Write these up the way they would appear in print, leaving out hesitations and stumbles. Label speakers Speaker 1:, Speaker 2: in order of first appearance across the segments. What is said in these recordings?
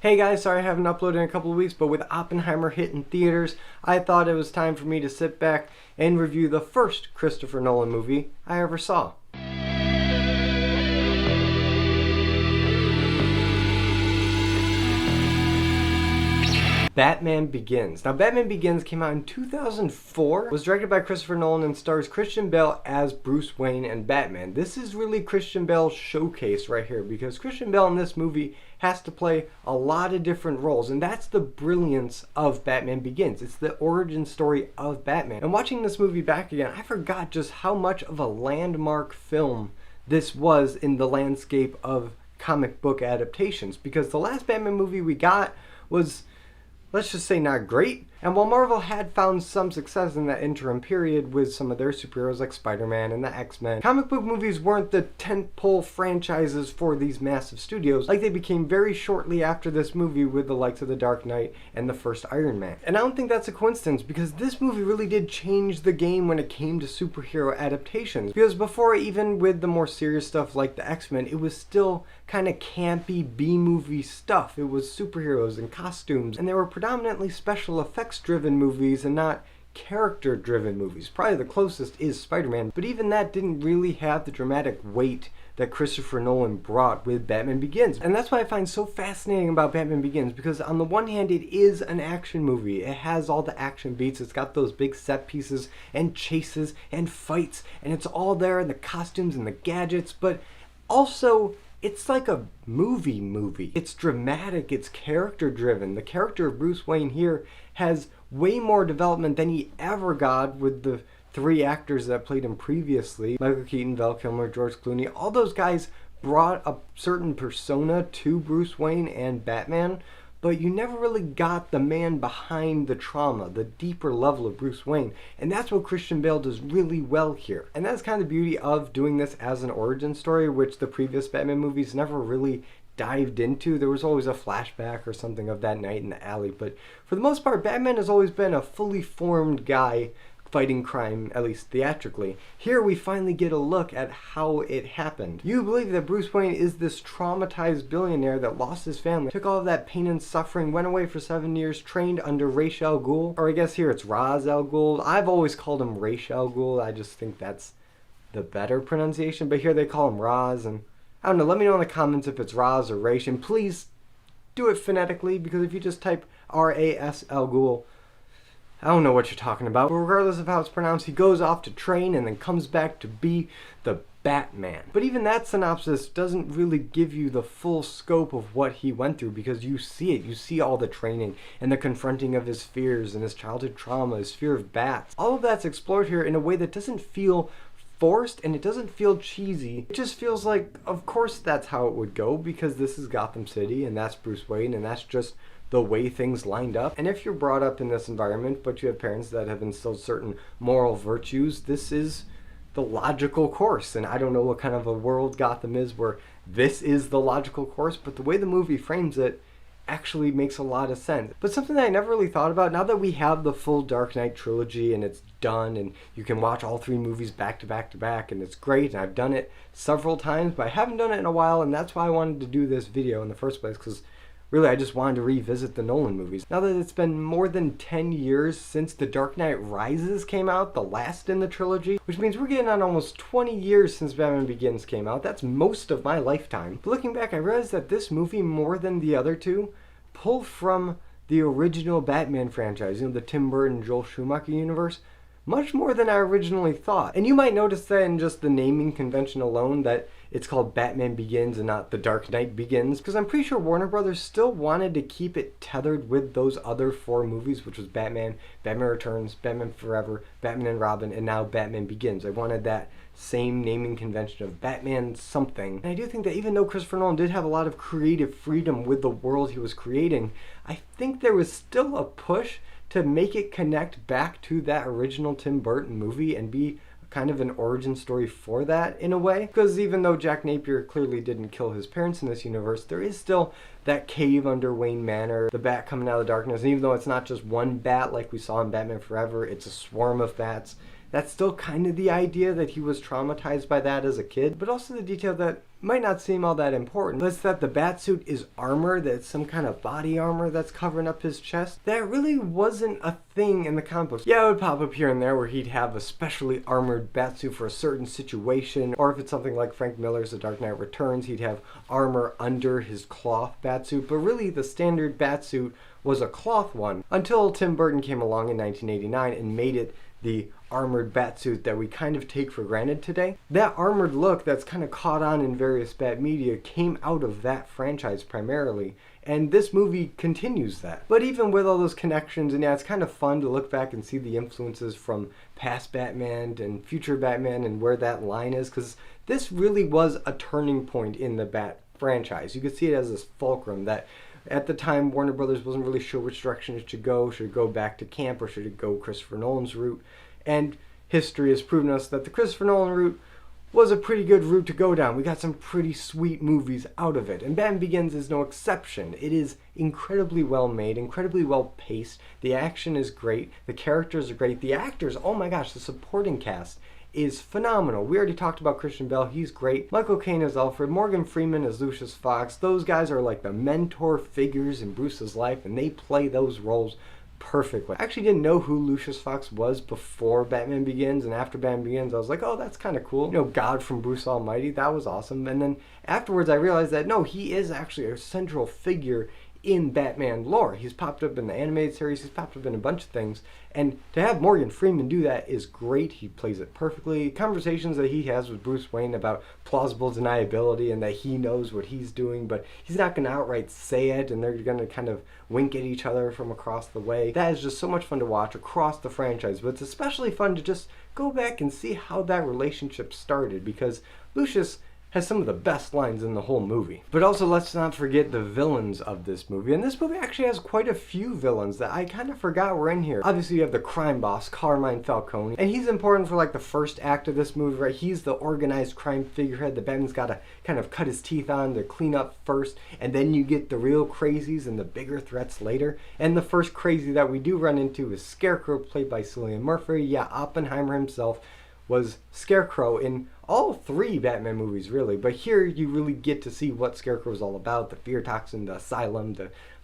Speaker 1: Hey guys, sorry I haven't uploaded in a couple of weeks, but with Oppenheimer hitting theaters, I thought it was time for me to sit back and review the first Christopher Nolan movie I ever saw. Batman Begins. Now, Batman Begins came out in 2004, was directed by Christopher Nolan, and stars Christian Bale as Bruce Wayne and Batman. This is really Christian Bale's showcase right here, because Christian Bale in this movie has to play a lot of different roles, and that's the brilliance of Batman Begins. It's the origin story of Batman. And watching this movie back again, I forgot just how much of a landmark film this was in the landscape of comic book adaptations, because the last Batman movie we got was, let's just say, not great. And while Marvel had found some success in that interim period with some of their superheroes like Spider-Man and the X-Men, comic book movies weren't the tentpole franchises for these massive studios like they became very shortly after this movie with the likes of The Dark Knight and the first Iron Man. And I don't think that's a coincidence, because this movie really did change the game when it came to superhero adaptations. Because before, even with the more serious stuff like the X-Men, it was still kind of campy B-movie stuff. It was superheroes and costumes, and they were predominantly special effects driven movies and not character driven movies. Probably the closest is Spider-Man, but even that didn't really have the dramatic weight that Christopher Nolan brought with Batman Begins. And that's what I find so fascinating about Batman Begins, because on the one hand, it is an action movie. It has all the action beats, it's got those big set pieces and chases and fights, and it's all there, and the costumes and the gadgets, but also it's like a movie. It's dramatic, it's character driven. The character of Bruce Wayne here has way more development than he ever got with the three actors that played him previously. Michael Keaton, Val Kilmer, George Clooney, all those guys brought a certain persona to Bruce Wayne and Batman, but you never really got the man behind the trauma, the deeper level of Bruce Wayne. And that's what Christian Bale does really well here. And that's kind of the beauty of doing this as an origin story, which the previous Batman movies never really dived into. There was always a flashback or something of that night in the alley, but for the most part, Batman has always been a fully formed guy fighting crime, at least theatrically. Here we finally get a look at how it happened. You believe that Bruce Wayne is this traumatized billionaire that lost his family, took all of that pain and suffering, went away for 7 years, trained under Ra's al Ghul, or I guess here it's Ra's al Ghul. I've always called him Ra's al Ghul. I just think that's the better pronunciation, but here they call him Ra's, and I don't know, let me know in the comments if it's Ra's or Ra's, and please do it phonetically, because if you just type Ras al Ghul, I don't know what you're talking about. But regardless of how it's pronounced, he goes off to train and then comes back to be the Batman. But even that synopsis doesn't really give you the full scope of what he went through, because you see it. You see all the training and the confronting of his fears and his childhood trauma, his fear of bats. All of that's explored here in a way that doesn't feel forced, and it doesn't feel cheesy. It just feels like, of course that's how it would go, because this is Gotham City and that's Bruce Wayne, and that's just the way things lined up. And if you're brought up in this environment, but you have parents that have instilled certain moral virtues, this is the logical course. And I don't know what kind of a world Gotham is where this is the logical course, but the way the movie frames it actually makes a lot of sense. But something that I never really thought about, now that we have the full Dark Knight Trilogy and it's done and you can watch all three movies back to back to back, and it's great, and I've done it several times, but I haven't done it in a while, and that's why I wanted to do this video in the first place, because really, I just wanted to revisit the Nolan movies. Now that it's been more than 10 years since The Dark Knight Rises came out, the last in the trilogy, which means we're getting on almost 20 years since Batman Begins came out. That's most of my lifetime. But looking back, I realized that this movie, more than the other two, pull from the original Batman franchise, the Tim Burton, Joel Schumacher universe, much more than I originally thought. And you might notice that in just the naming convention alone, that it's called Batman Begins and not The Dark Knight Begins, because I'm pretty sure Warner Brothers still wanted to keep it tethered with those other four movies, which was Batman, Batman Returns, Batman Forever, Batman and Robin, and now Batman Begins. I wanted that same naming convention of Batman something. And I do think that even though Christopher Nolan did have a lot of creative freedom with the world he was creating, I think there was still a push to make it connect back to that original Tim Burton movie and be kind of an origin story for that in a way. Because even though Jack Napier clearly didn't kill his parents in this universe, there is still that cave under Wayne Manor, the bat coming out of the darkness, and even though it's not just one bat like we saw in Batman Forever, it's a swarm of bats. that's still kind of the idea that he was traumatized by that as a kid, but also the detail that might not seem all that important. But it's that the Batsuit is armor, that it's some kind of body armor that's covering up his chest. That really wasn't a thing in the comic books. Yeah, it would pop up here and there where he'd have a specially armored Batsuit for a certain situation, or if it's something like Frank Miller's The Dark Knight Returns, he'd have armor under his cloth Batsuit, but really the standard Batsuit was a cloth one until Tim Burton came along in 1989 and made it the armored Batsuit that we kind of take for granted today. That armored look that's kind of caught on in various Bat media came out of that franchise primarily, and this movie continues that. But even with all those connections, and yeah, it's kind of fun to look back and see the influences from past Batman and future Batman and where that line is, because this really was a turning point in the Bat franchise. You could see it as this fulcrum that at the time Warner Brothers wasn't really sure which direction it should go. Should it go back to camp or should it go Christopher Nolan's route? And history has proven us that the Christopher Nolan route was a pretty good route to go down. We got some pretty sweet movies out of it, and Batman Begins is no exception. It is incredibly well made, incredibly well paced. The action is great, the characters are great, the actors, oh my gosh, the supporting cast is phenomenal. We already talked about Christian Bale, he's great. Michael Caine as Alfred, Morgan Freeman as Lucius Fox. Those guys are like the mentor figures in Bruce's life, and they play those roles perfectly. I actually didn't know who Lucius Fox was before Batman Begins, and after Batman Begins I was like, oh, that's kind of cool. You know, God from Bruce Almighty, that was awesome. And then afterwards I realized that no, he is actually a central figure in Batman lore. He's popped up in the animated series, he's popped up in a bunch of things, and to have Morgan Freeman do that is great. He plays it perfectly. Conversations that he has with Bruce Wayne about plausible deniability and that he knows what he's doing, but he's not going to outright say it, and they're going to kind of wink at each other from across the way. That is just so much fun to watch across the franchise, but it's especially fun to just go back and see how that relationship started, because Lucius has some of the best lines in the whole movie. But also, let's not forget the villains of this movie. And this movie actually has quite a few villains that I kind of forgot were in here. Obviously, you have the crime boss, Carmine Falcone, and he's important for like the first act of this movie, right? He's the organized crime figurehead that Batman's got to kind of cut his teeth on to clean up first, and then you get the real crazies and the bigger threats later. And the first crazy that we do run into is Scarecrow, played by Cillian Murphy. Yeah, Oppenheimer himself was Scarecrow in all three Batman movies, really. But here you really get to see what Scarecrow is all about, the fear toxin, the asylum,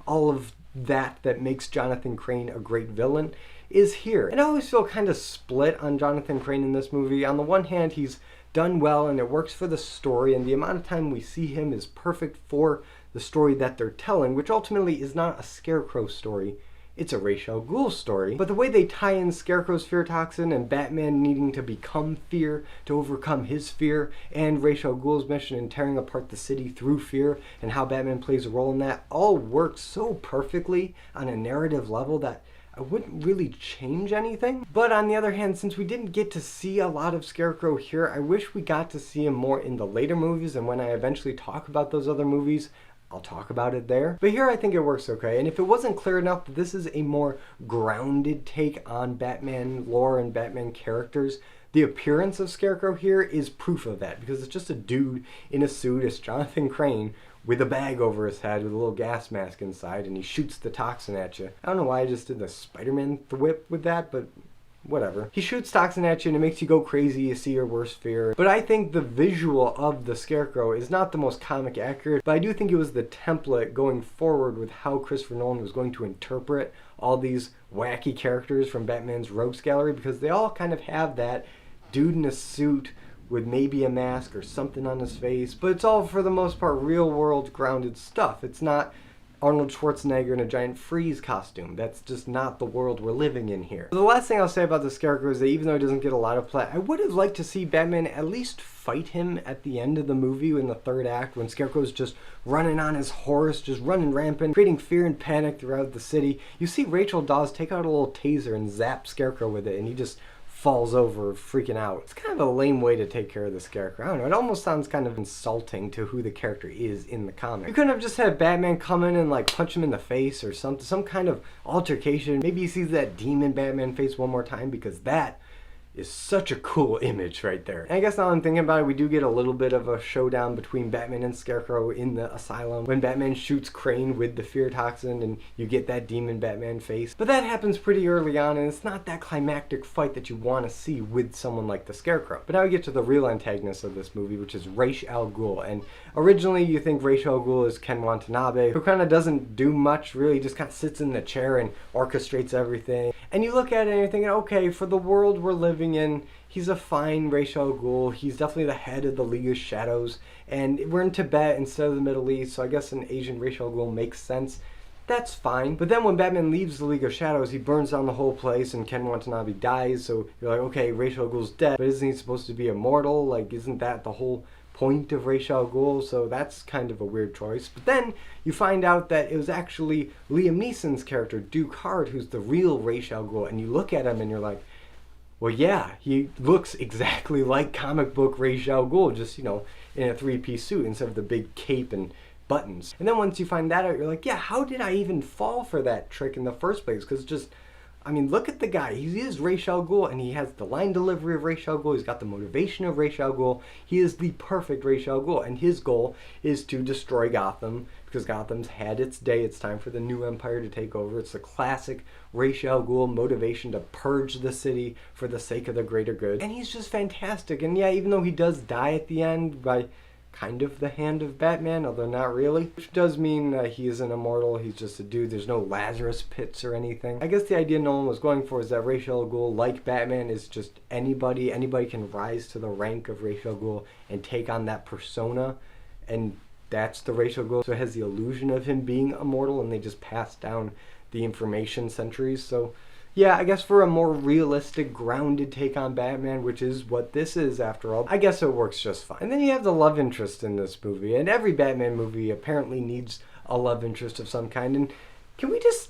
Speaker 1: all of that makes Jonathan Crane a great villain is here. And I always feel kind of split on Jonathan Crane in this movie. On the one hand, he's done well and it works for the story, and the amount of time we see him is perfect for the story that they're telling, which ultimately is not a Scarecrow story. It's a Ra's al Ghul story, but the way they tie in Scarecrow's fear toxin and Batman needing to become fear to overcome his fear, and Ra's al Ghul's mission in tearing apart the city through fear, and how Batman plays a role in that, all works so perfectly on a narrative level that I wouldn't really change anything. But on the other hand, since we didn't get to see a lot of Scarecrow here, I wish we got to see him more in the later movies, and when I eventually talk about those other movies, I'll talk about it there. But here I think it works okay, and if it wasn't clear enough that this is a more grounded take on Batman lore and Batman characters, the appearance of Scarecrow here is proof of that, because it's just a dude in a suit. It's Jonathan Crane with a bag over his head with a little gas mask inside, and he shoots the toxin at you. I don't know why I just did the Spider-Man whip with that, but whatever. He shoots toxin at you and it makes you go crazy, you see your worst fear. But I think the visual of the Scarecrow is not the most comic accurate, but I do think it was the template going forward with how Christopher Nolan was going to interpret all these wacky characters from Batman's rogues gallery, because they all kind of have that dude in a suit with maybe a mask or something on his face, but it's all for the most part real world grounded stuff. It's not Arnold Schwarzenegger in a giant freeze costume. That's just not the world we're living in here. The last thing I'll say about the Scarecrow is that even though he doesn't get a lot of play, I would have liked to see Batman at least fight him at the end of the movie in the third act, when Scarecrow's just running on his horse, just running rampant, creating fear and panic throughout the city. You see Rachel Dawes take out a little taser and zap Scarecrow with it, and he just falls over freaking out. It's kind of a lame way to take care of the Scarecrow. I don't know, it almost sounds kind of insulting to who the character is in the comic. You couldn't have just had Batman come in and like punch him in the face or something, some kind of altercation. Maybe he sees that demon Batman face one more time, because that is such a cool image right there. And I guess now I'm thinking about it, we do get a little bit of a showdown between Batman and Scarecrow in the asylum when Batman shoots Crane with the fear toxin and you get that demon Batman face. But that happens pretty early on, and it's not that climactic fight that you want to see with someone like the Scarecrow. But now we get to the real antagonist of this movie, which is Ra's al Ghul. And originally you think Ra's al Ghul is Ken Watanabe, who kind of doesn't do much really, just kind of sits in the chair and orchestrates everything. And you look at it and you're thinking, okay, for the world we're living in, he's a fine Ra's al Ghul. He's definitely the head of the League of Shadows, and we're in Tibet instead of the Middle East, so I guess an Asian Ra's al Ghul makes sense. That's fine. But then when Batman leaves the League of Shadows, he burns down the whole place and Ken Watanabe dies, so you're like, okay, Ra's al Ghul's dead, but isn't he supposed to be immortal? Like, isn't that the whole point of Ra's al Ghul? So that's kind of a weird choice. But then you find out that it was actually Liam Neeson's character, Duke Hart, who's the real Ra's al Ghul, and you look at him and you're like, well, yeah, he looks exactly like comic book Ra's al Ghul, just, you know, in a three-piece suit instead of the big cape and buttons. And then once you find that out, you're like, yeah, how did I even fall for that trick in the first place? Because just, I mean, look at the guy. He is Ra's al Ghul, and he has the line delivery of Ra's al Ghul. He's got the motivation of Ra's al Ghul. He is the perfect Ra's al Ghul, and his goal is to destroy Gotham, because Gotham's had its day. It's time for the new empire to take over. It's the classic Ra's al Ghul motivation to purge the city for the sake of the greater good. And he's just fantastic. And yeah, even though he does die at the end by kind of the hand of Batman, although not really, which does mean he isn't immortal. He's just a dude. There's no Lazarus pits or anything. I guess the idea Nolan was going for is that Ra's al Ghul, like Batman, is just anybody can rise to the rank of Ra's al Ghul and take on that persona, and that's the Ra's al Ghul. So it has the illusion of him being immortal, and they just pass down the information centuries. So yeah, I guess for a more realistic, grounded take on Batman, which is what this is after all, I guess it works just fine. And then you have the love interest in this movie, and every Batman movie apparently needs a love interest of some kind. And can we just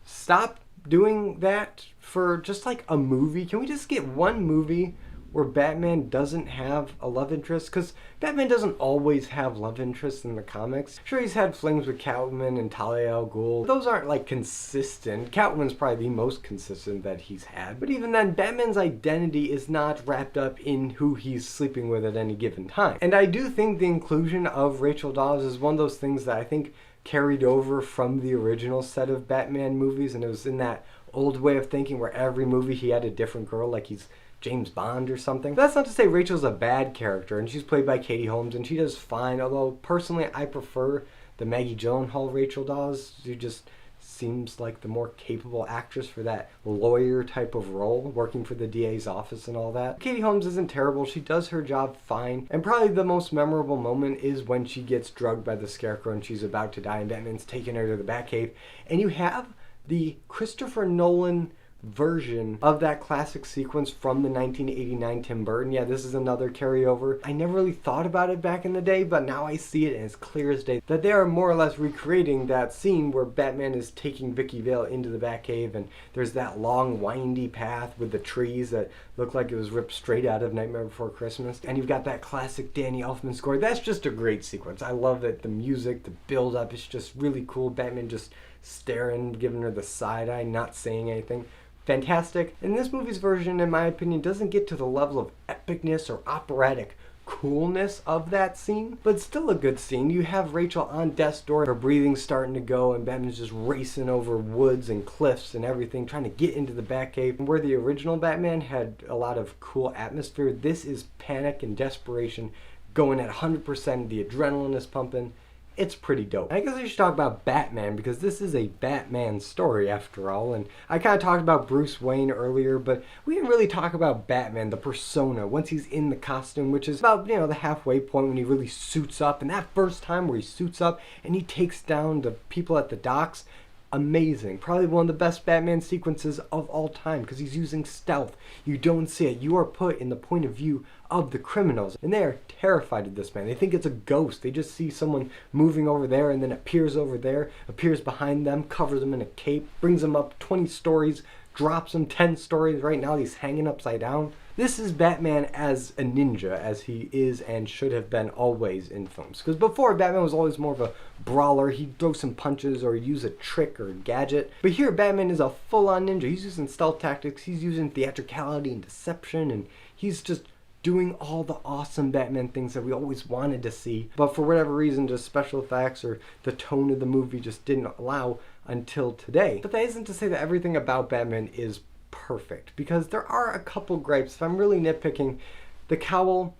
Speaker 1: stop doing that for just like a movie? Can we just get one movie where Batman doesn't have a love interest? Because Batman doesn't always have love interests in the comics. Sure, he's had flings with Catwoman and Talia al Ghul. Those aren't like consistent. Catwoman's probably the most consistent that he's had. But even then, Batman's identity is not wrapped up in who he's sleeping with at any given time. And I do think the inclusion of Rachel Dawes is one of those things that I think carried over from the original set of Batman movies, and it was in that old way of thinking where every movie he had a different girl, like he's James Bond or something. That's not to say Rachel's a bad character, and she's played by Katie Holmes, and she does fine, although personally I prefer the Maggie Gyllenhaal Rachel Dawes, who just seems like the more capable actress for that lawyer type of role, working for the DA's office and all that. Katie Holmes isn't terrible, she does her job fine, and probably the most memorable moment is when she gets drugged by the Scarecrow and she's about to die and Batman's taking her to the Batcave, and you have the Christopher Nolan version of that classic sequence from the 1989 Tim Burton. Yeah, this is another carryover. I never really thought about it back in the day, but now I see it and it's clear as day that they are more or less recreating that scene where Batman is taking Vicky Vale into the Batcave, and there's that long windy path with the trees that look like it was ripped straight out of Nightmare Before Christmas, and you've got that classic Danny Elfman score. That's just a great sequence. I love it. The music, the build up, it's just really cool. Batman just staring, giving her the side eye, not saying anything. Fantastic. And this movie's version, in my opinion, doesn't get to the level of epicness or operatic coolness of that scene, but still a good scene. You have Rachel on death's door, her breathing's starting to go, and Batman's just racing over woods and cliffs and everything, trying to get into the Batcave. Where the original Batman had a lot of cool atmosphere, this is panic and desperation going at 100%. The adrenaline is pumping. It's pretty dope. I guess I should talk about Batman, because this is a Batman story after all, and I kind of talked about Bruce Wayne earlier, but we didn't really talk about Batman, the persona, once he's in the costume, which is about, you know, the halfway point when he really suits up, and that first time where he suits up and he takes down the people at the docks, amazing. Probably one of the best Batman sequences of all time, because he's using stealth. You don't see it. You are put in the point of view of the criminals, and they are terrified of this man. They think it's a ghost. They just see someone moving over there and then appears over there, appears behind them, covers them in a cape, brings them up 20 stories, drops him 10 stories. Right now he's hanging upside down. This is Batman as a ninja, as he is and should have been always in films. Because before, Batman was always more of a brawler. He'd throw some punches or use a trick or a gadget. But here, Batman is a full-on ninja. He's using stealth tactics, he's using theatricality and deception, and he's just doing all the awesome Batman things that we always wanted to see. But for whatever reason, just special effects or the tone of the movie just didn't allow until today. But that isn't to say that everything about Batman is perfect, because there are a couple gripes. If I'm really nitpicking, the cowl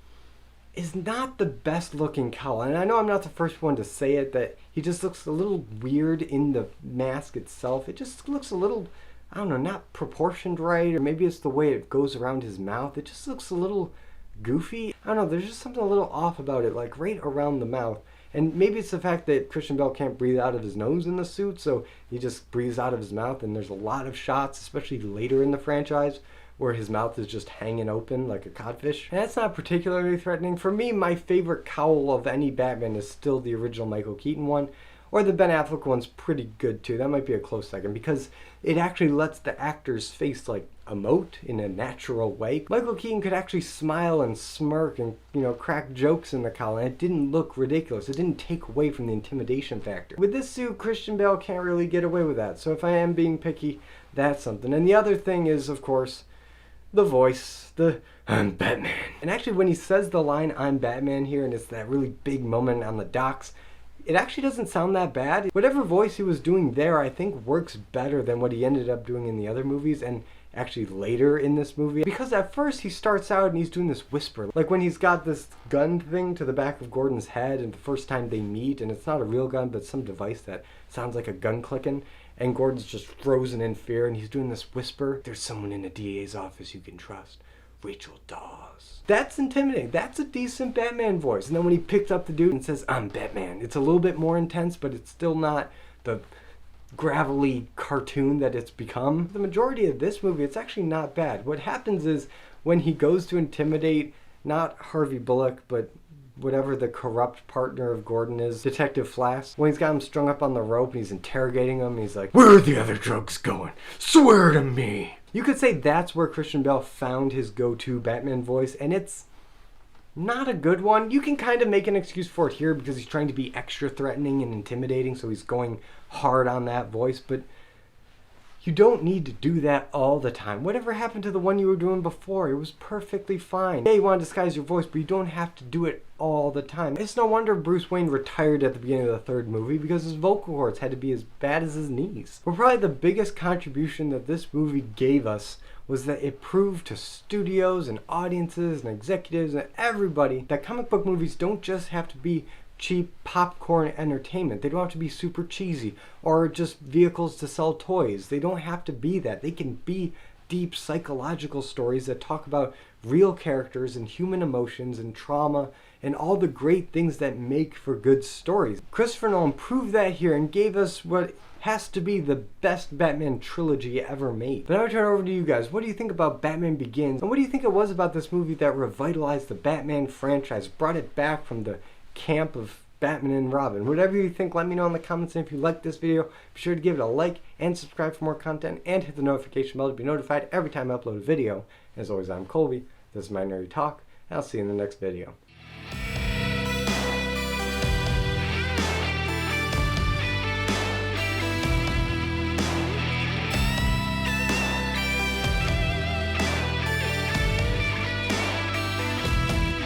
Speaker 1: is not the best looking cowl, and I know I'm not the first one to say it, that he just looks a little weird in the mask itself. It just looks a little, I don't know, not proportioned right, or maybe it's the way it goes around his mouth. It just looks a little goofy. I don't know, there's just something a little off about it, like right around the mouth. And maybe it's the fact that Christian Bale can't breathe out of his nose in the suit, so he just breathes out of his mouth, and there's a lot of shots, especially later in the franchise, where his mouth is just hanging open like a codfish. And that's not particularly threatening. For me, my favorite cowl of any Batman is still the original Michael Keaton one, or the Ben Affleck one's pretty good too. That might be a close second, because it actually lets the actor's face like emote in a natural way. Michael Keaton could actually smile and smirk and, you know, crack jokes in the cowl, and it didn't look ridiculous. It didn't take away from the intimidation factor. With this suit, Christian Bale can't really get away with that. So if I am being picky, that's something. And the other thing is, of course, the voice, I'm Batman. And actually when he says the line, I'm Batman here, and it's that really big moment on the docks, it actually doesn't sound that bad. Whatever voice he was doing there, I think works better than what he ended up doing in the other movies, and actually later in this movie. Because at first he starts out and he's doing this whisper, like when he's got this gun thing to the back of Gordon's head, and the first time they meet, and it's not a real gun, but some device that sounds like a gun clicking, and Gordon's just frozen in fear, and he's doing this whisper, there's someone in the DA's office you can trust, Rachel Dawes. That's intimidating. That's a decent Batman voice. And then when he picks up the dude and says, I'm Batman, it's a little bit more intense, but it's still not the gravelly cartoon that it's become. The majority of this movie, it's actually not bad. What happens is when he goes to intimidate, not Harvey Bullock, but whatever the corrupt partner of Gordon is, Detective Flass, when he's got him strung up on the rope and he's interrogating him, he's like, where are the other drugs going? Swear to me. You could say that's where Christian Bale found his go-to Batman voice, and it's not a good one. You can kind of make an excuse for it here because he's trying to be extra threatening and intimidating, so he's going hard on that voice, but you don't need to do that all the time. Whatever happened to the one you were doing before? It was perfectly fine. Yeah, you want to disguise your voice, but you don't have to do it all the time. It's no wonder Bruce Wayne retired at the beginning of the third movie, because his vocal cords had to be as bad as his knees. But probably the biggest contribution that this movie gave us was that it proved to studios and audiences and executives and everybody that comic book movies don't just have to be cheap popcorn entertainment. They don't have to be super cheesy or just vehicles to sell toys. They don't have to be that. They can be deep psychological stories that talk about real characters and human emotions and trauma and all the great things that make for good stories. Christopher Nolan proved that here and gave us what has to be the best Batman trilogy ever made. But now I turn it over to you guys. What do you think about Batman Begins? And what do you think it was about this movie that revitalized the Batman franchise, brought it back from the camp of Batman and Robin? Whatever you think, let me know in the comments. And if you like this video, be sure to give it a like and subscribe for more content, and hit the notification bell to be notified every time I upload a video. As always, I'm Colby. This is my Nerdy Talk, and I'll see you in the next video.